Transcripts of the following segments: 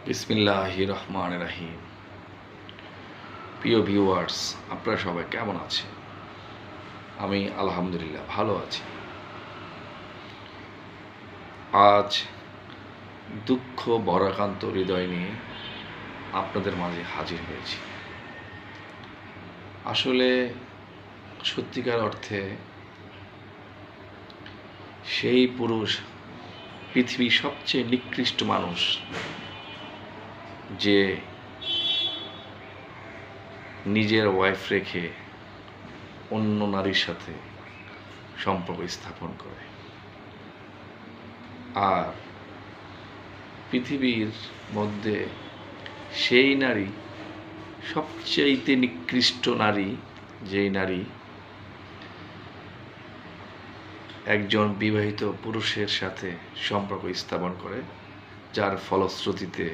বিসমিল্লাহির রহমানির রহিম। প্রিয় ভিউয়ার্স, আপনারা সবাই কেমন আছেন? আমি আলহামদুলিল্লাহ ভালো আছি। আজ দুঃখ বরাকান্ত হৃদয় নিয়ে আপনাদের মাঝে হাজির হয়েছি। আসলে সত্যিকার অর্থে সেই পুরুষ, পৃথিবীর সবচেয়ে নিকৃষ্ট মানুষ, যে নিজের ওয়াইফ রেখে অন্য নারীর সাথে সম্পর্ক স্থাপন করে। আর পৃথিবীর মধ্যে সেই নারী, সবচেয়ে নিকৃষ্ট নারী, যেই নারী একজন বিবাহিত পুরুষের সাথে সম্পর্ক স্থাপন করে, যার ফলশ্রুতিতে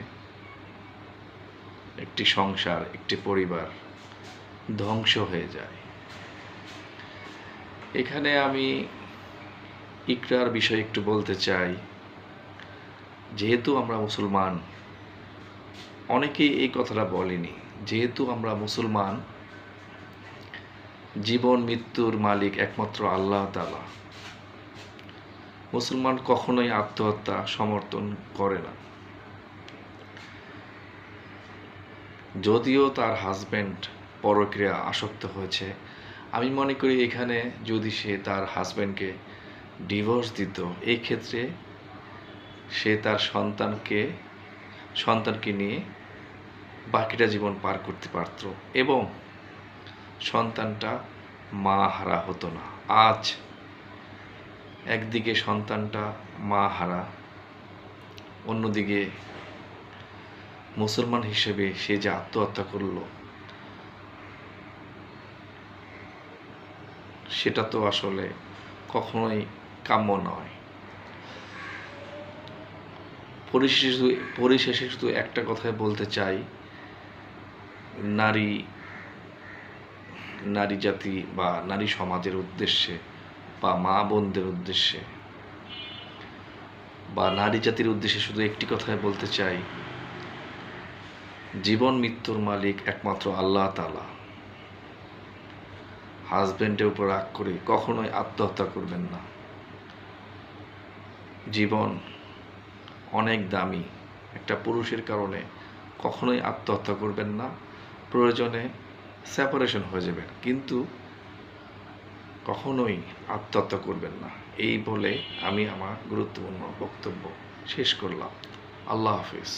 একটি সংসার, একটি পরিবার ধ্বংস হয়ে যায়। এখানে আমি ইকরার বিষয়ে একটু বলতে চাই। যেহেতু আমরা মুসলমান, অনেকেই এই কথাটা বলেনি, যেহেতু আমরা মুসলমান, জীবন মৃত্যুর মালিক একমাত্র আল্লাহ তাআলা। মুসলমান কখনোই আত্মহত্যা সমর্থন করে না। যদিও তার হাজব্যান্ড পরকীয়া আসক্ত হয়েছে, আমি মনে করি এখানে যদি সে তার হাজব্যান্ডকে ডিভোর্স দিত, এই ক্ষেত্রে সে তার সন্তানকে নিয়ে বাকিটা জীবন পার করতে পারত এবং সন্তানটা মা হারা হতো না। আজ একদিকে সন্তানটা মা হারা, অন্যদিকে মুসলমান হিসেবে সে যে আত্মহত্যা করলো, সেটা তো আসলে কখনোই কাম্য নয়। পরিশেষে শুধু একটা কথাই বলতে চাই, নারী জাতি বা নারী সমাজের উদ্দেশ্যে, বা মা বোনদের উদ্দেশ্যে, বা নারী জাতির উদ্দেশ্যে শুধু একটি কথাই বলতে চাই, জীবন মৃত্যুর মালিক একমাত্র আল্লাহ তাআলা। হাজব্যান্ডের উপর রাগ করে কখনোই আত্মহত্যা করবেন না। জীবন অনেক দামি, একটা পুরুষের কারণে কখনোই আত্মহত্যা করবেন না। প্রয়োজনে সেপারেশন হয়ে যাবেন, কিন্তু কখনোই আত্মহত্যা করবেন না। এই বলে আমি আমার গুরুত্বপূর্ণ বক্তব্য শেষ করলাম। আল্লাহ হাফিজ।